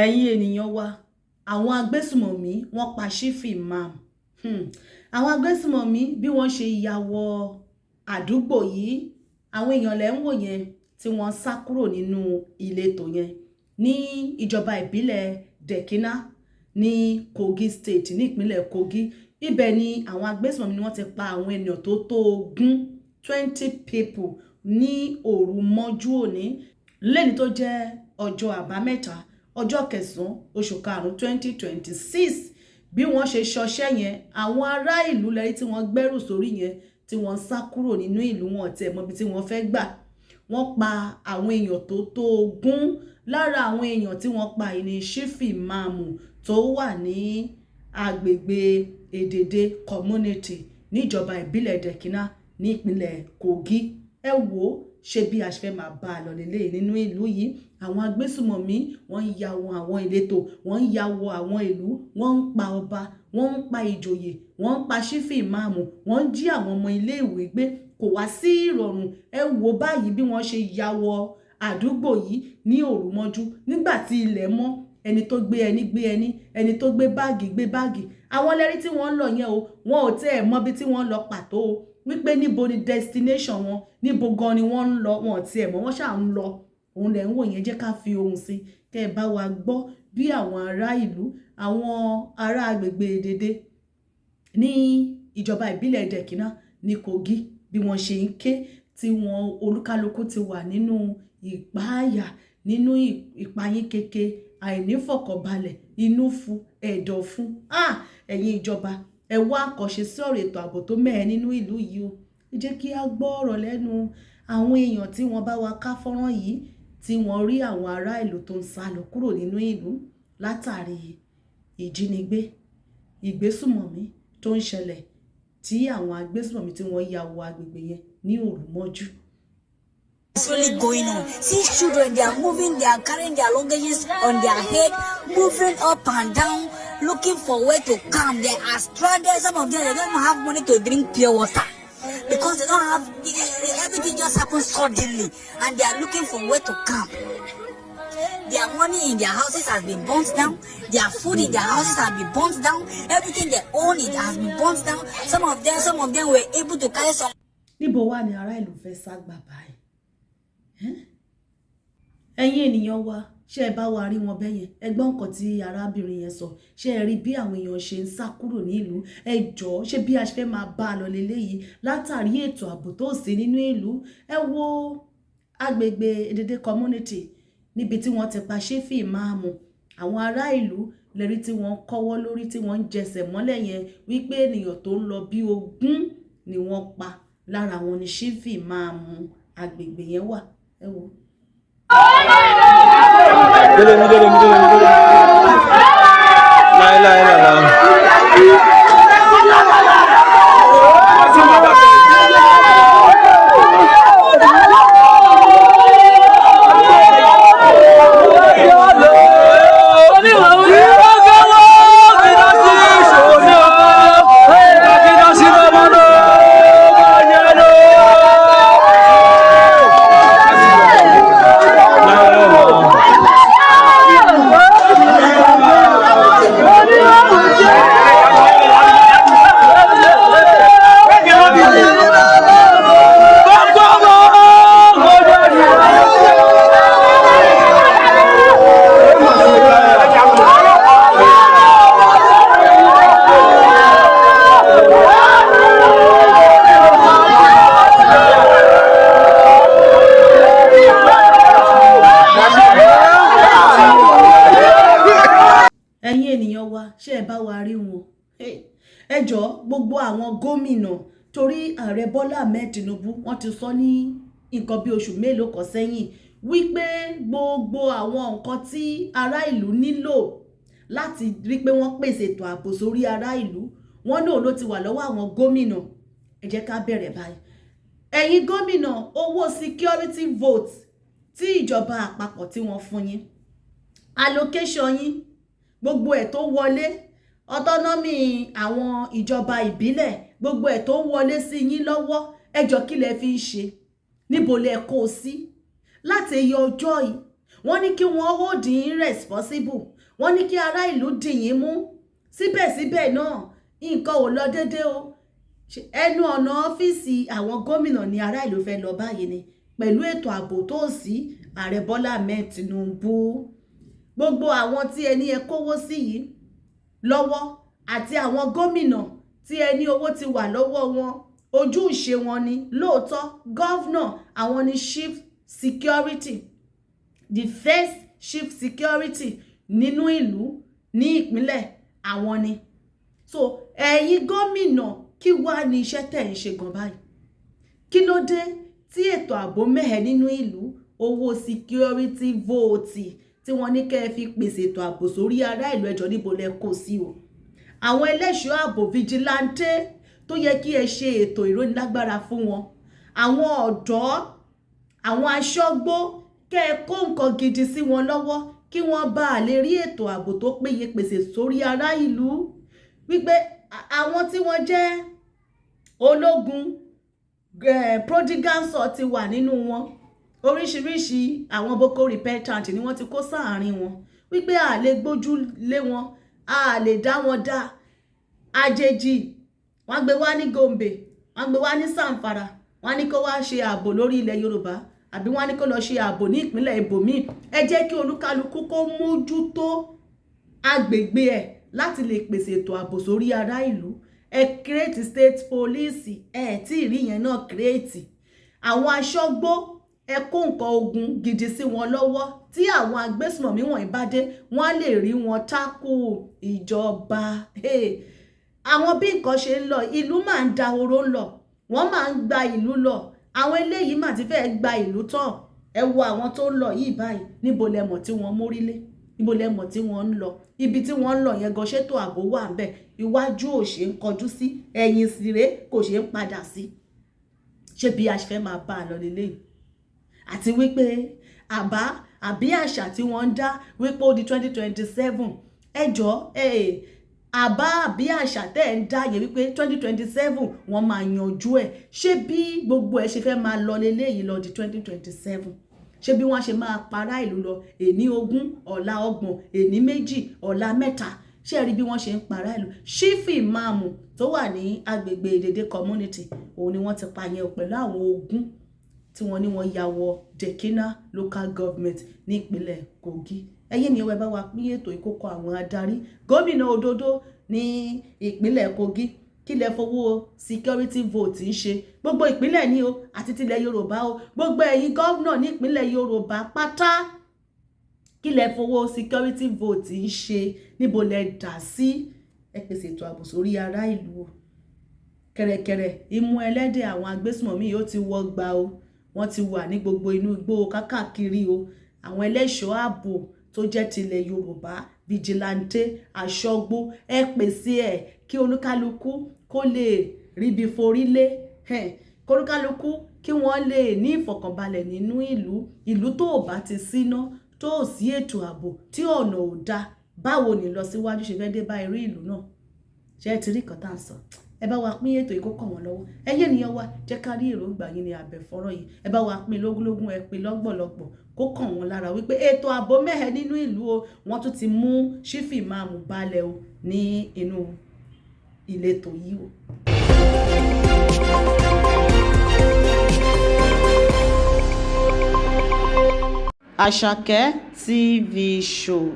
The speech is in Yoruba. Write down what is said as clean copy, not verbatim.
ẹ̀yin ènìyàn wa àwọn agbésùmọ̀mí wọ́n pa Shifi Imam àwọn agbésùmọ̀mí bí wọ́n ṣe ya wọ àdúgbò yìí àwọn èèyàn lẹ́ ń wò yẹn tí wọ́n sá kúrò nínú ìletò yẹn ní ìjọba ìbílẹ̀ Dekina ní Kogi State ní ìpínlẹ̀ Kogi ibẹ̀ ni àwọn agbésùmọ̀mí ni wọ́n ti pa àwọn ènìyàn tó tó 20 people ní òru mọ́jú òní lẹ́ni tó jẹ́ ọjọ́ àbámẹ́ta ọjọ́ kẹsàn-án oṣù karùn-ún 2026 bí wọ́n ṣe ṣọṣẹ́ yẹn àwọn ará ìlú lẹ́rí tí wọ́n gbẹ́rù sórí yẹn tí wọ́n sá kúrò nínú ìlú wọn tẹ̀ mọ́bi tí wọ́n fẹ́ gbà wọ́n pa àwọn èèyàn tó tó 20 lára àwọn èèyàn tí wọ́n pa ní Shifi Imam tó wà ní agbègbè Edede community níjọba ìbílẹ̀ Dekina ní ìpínlẹ̀ Kogi ẹ wò ṣe bí a ṣe fẹ́ máa bá a lọ lélẹ̀ nínú ìlú yìí àwọn agbésùmọ̀mí wọ́n ń ya wọ àwọn ìletò wọ́n ń ya wọ àwọn ìlú wọ́n ń pa ọba wọ́n ń pa ìjòyè wọ́n ń pa Shifi Imam wọ́n ń jí àwọn ọmọ iléèwé gbé kò wá sí ìrọ̀rùn ẹ wò báyìí bí wọ́n ṣe ya wọ àdúgbò yìí ní òru mọ́jú nígbà tí ilẹ̀ mọ́ ẹni tó gbé ẹni ẹni tó gbé báàgì àwọn lẹ́rí tí wọ́n ń lọ yẹn o wọn ò tẹ́ ẹ̀ mọ̀ bí tí wọ́n lọ pàtó o wípé níbo ni destination wọn níbo gan ni wọ́n ń lọ wọn ò tiẹ̀ mọ̀ wọ́n ṣáà ń lọ òun lẹ̀ ń wò yẹn jẹ́ ká fi ohùn sí kẹ́ ẹ bá wa gbọ́ bí àwọn ará ìlú àwọn ará agbègbè Edede ní ìjọba ìbílẹ̀ Dekina ní Kogi bí wọ́n ṣe ń ké tí wọ́n olúkálukú ti wà nínú ìpáàyà nínú ìpayín keke àìnífọ̀kànbalẹ̀ inú fu ẹ̀dọ̀ fún ẹ̀yin ìjọba ẹ wá àkànṣe sí ọ̀rọ̀ ètò ààbò tó mẹ́ẹ̀ nínú ìlú yìí o jẹ́ kí a gbọ́ ọ̀rọ̀ lẹ́nu àwọn èèyàn tí wọ́n bá wa ká fọ́nrán yìí tí wọ́n rí àwọn ará ìlú tó ń sá lọ kúrò nínú ìlú látàrí ìjínigbé ìgbésùmọ̀mí tó ń ṣẹlẹ̀ tí àwọn agbésùmọ̀mí tí wọ́n ya wọ agbègbè yẹn ní òru mọ́jú. It's really going on. See children, they are moving, they are carrying their luggages on their head, moving up and down, looking for where to camp. They are stranded. Some of them, they don't have money to drink pure water because they don't have, everything just happens suddenly and they are looking for where to camp. Their money in their houses has been burnt down. Their food in their houses has been burnt down. Everything they own it has been burnt down. Some of them were able to carry some. Níbo wá ni ará ìlú fẹ́ sá gbà báyìí? Ẹ̀yin ènìyàn wa ṣé ẹ bá wa rí wọn bẹ́yẹn ẹ gbọ́ nǹkan tí arábìnrin yẹn sọ ṣé ẹ rí bí àwọn èèyàn ṣe ń sá kúrò ní ìlú ẹ jọ̀ọ́ ṣé bí a ṣe fẹ́ máa bá a lọ leléyìí látàrí ètò ààbò tó sí nínú ìlú ẹ wo agbègbè Edede community níbi tí wọ́n ti pa Shifi Imam àwọn ará ìlú lẹ́rí tí wọ́n kọ́wọ́ lórí tí wọ́n ń jẹsẹ̀ mọ́lẹ̀ yẹn wípé ènìyàn tó ń lọ bí 20 ni wọ́n pa lára wọn ni Shifi Imam agbègbè yẹn wà ẹ wo. Ẹ̀yin ènìyàn wa ṣé ẹ bá wa rí wọn ẹ jọ̀ọ́ gbogbo àwọn gómìnà torí ààrẹ Bọ́lá Ahmed Tinubu wọ́n ti sọ ní nǹkan bí oṣù mélòó kan sẹ́yìn wípé gbogbo àwọn nǹkan tí ará ìlú nílò láti rí pé wọ́n pèsè ètò ààbò sórí ará ìlú wọ́n náà ló ti wà lọ́wọ́ àwọn gómìnà ẹ jẹ́ ká bẹ̀rẹ̀ báyìí ẹ̀yin gómìnà owó security vote tí ìjọba àpapọ̀ tí wọ́n fún yín allocation yín gbogbo ẹ̀ tó wọlé autonomy àwọn ìjọba ìbílẹ̀ gbogbo ẹ̀ tó wọlé sí yín lọ́wọ́ ẹjọ́ kí lẹ fi ń ṣe níbo lẹ kó sí láti ẹyọ ọjọ́ yìí wọ́n ní kí wọ́n hold yín responsible, wọ́n ní kí ará ìlú dì yín mú. Síbẹ̀síbẹ̀ náà nǹkan ò lọ déédé o. Ẹnu ọ̀nà ọ́fíìsì àwọn gómìnà ní ará ìlú fẹ́ lọ báyìí ni pẹ̀lú ètò ààbò tó sí ààrẹ Bọ́lá Ahmed Tinubu. Gbogbo àwọn tí ẹni ẹ kówó sí yìí lọ́wọ́ àti àwọn gómìnà tí ẹni owó ti wà lọ́wọ́ wọn, ojú ìṣe wọn ni lóòótọ́. Gọ́vnà àwọn ni chief security, the first chief security nínú ìlú ní ìpínlẹ̀ àwọn ni. So ẹ̀yin gómìnà kí wá ní iṣẹ́ tẹ̀ ń ṣe gan báyìí? Kí ló dé tí ètò ààbò mẹ́hẹ nínú ìlú? Owó security vote tí wọ́n ní kẹ́ ẹ fi pèsè ètò ààbò sórí ará ìlú, ẹjọ́ níbo lẹ kó sí o? Àwọn ẹlẹ́ṣọ́ ààbò vigilante tó yẹ kí ẹ ṣe ètò ìrónilágbára fún wọn, àwọn ọ̀dọ́, àwọn aṣọ́gbó, kẹ́ ẹ kó nǹkan gidi sí wọn lọ́wọ́ kí wọ́n bá lè rí ètò ààbò tó péye pèsè sórí ará ìlú. Wípé àwọn tí wọ́n jẹ́ ológun prodigal son ti wà nínú wọn, oríṣiríṣi àwọn boko repentant ni wọ́n ti kó sáàárín wọn. Wípé a lè gbójú lé wọn, a lè dá wọn dá. Àjèjì wọ́n gbé wá ní Gombe, wọ́n gbé wá ní Zamfara, wọ́n ní kó wá ṣe ààbò lórí ilẹ̀ Yorùbá, àbí wọ́n ní kó lọ ṣe ààbò ní ìpínlẹ̀ ibòmíì. Ẹ jẹ́ kí olúkálukú kó mójútó agbègbè ẹ̀ láti lè pèsè ètò ààbò sórí ará ìlú. Ẹ create state police, ẹ tí rí yẹn náà create. Àwọn aṣọ́gbó ẹ kó nǹkan ogun gidi sí wọn lọ́wọ́, tí àwọn agbésùnmọ̀mí wọ̀nyí bá dé wọ́n lè rí wọn tákù ìjọba. Àwọn bí nǹkan ṣe ń lọ, ìlú máa ń dahoro lọ, wọ́n máa ń gba ìlú lọ. Àwọn eléyìí mà ti fẹ́ gba ìlú tán. Ẹ wo àwọn tó ń lọ yìí báyìí, níbo lẹ mọ̀ tí wọ́n mórílé, níbo lẹ mọ̀ tí wọ́n ń lọ? Ibi tí wọ́n ń lọ yẹn gan ṣètò ààbò wà ń bẹ̀, iwájú ò ṣe ń kọjú sí, ẹ̀yìn sì rèé kò ṣe ń padà sí. Ṣé bí a ṣe fẹ́ máa bá a lọ lélẹ́yìí? Àti wípé àbí àṣà tí wọ́n ń dá wípé ó di 2027, ẹjọ́ àbá àbí àṣà tẹ́ ń dá yẹn wípé 2027 wọ́n máa yanjú ẹ̀. Ṣé bí gbogbo ẹ̀ ṣe fẹ́ máa lọ lélẹ́yìí lọ di 2027? Ṣé bí wọ́n ṣe máa para ìlú lọ èní 20, ọ̀la 30, èní 2, ọ̀la 3? Ṣé rí bí wọ́n ṣe ń para ìlú? Ṣífì máàmù tó wà ní agbègbè Ìdèdè community, òun ni wọ́n ti pa yẹn pẹ̀lú àwọn ogun tí wọ́n ní wọ́n ya wọ Dekina local government ní ìpínlẹ̀ Kogi. Ẹ̀yin ni ẹ bá wa pín ètò ìkókó àwọn adarí. Gómìnà òdodo ní ìpínlẹ̀ Kogi, kí lẹ fowó security vote ń ṣe? Gbogbo ìpínlẹ̀ ní o àti tilẹ̀ Yorùbá o, gbogbo ẹ̀yin gómìnà ní ìpínlẹ̀ Yorùbá pátá, kí lẹ fowó security vote ń ṣe? Níbo lẹ dà sí? Ẹ pèsè ètò ààbò sórí ará ìlú o. Kẹ̀rẹ̀kẹ̀rẹ̀ imú ẹlẹ́dẹ̀ àwọn agbésùnmọ̀mí yóò ti wọgbà o, wọ́n ti wà ní gbogbo inú igbó kákàkiri o. Àwọn ẹlẹ́ṣọ́ ààbò tó jẹ́ tilẹ̀ Yorùbá, vigilante, aṣọ́gbó, ẹ pèsè ẹ̀ kí olúkálukú kó lè ríbi forílé, kí olúkálukú kí wọ́n lè ní ìfọ̀kànbalẹ̀ nínú ìlú tó bá ti síná, tó sí ètò ààbò, tí ọ̀nà ò dá, báwo ni lọ síwájú ṣe fẹ́ dé bá irú ìlú náà? Ṣé ẹ ti rí nǹkan tá à ń sọ? Ẹ bá wa pín ètò ìkókó wọn lọ́wọ́. Ẹ̀yin ènìyàn wa, jẹ́ ká rí èròǹgbà yín ní abẹ́fọ́rọ̀ yìí. Ẹ bá wa pín lógúnlógún, ẹ pín lọ́gbọ̀lọ́gbọ̀, kó kàn wọ́n lára wípé ètò ààbò mẹ́hẹ nínú ìlú o. Wọ́n tún ti mú Ṣífì máàmù balẹ̀ o ní inú ìletò yìí o. Àṣàkẹ́ TV show.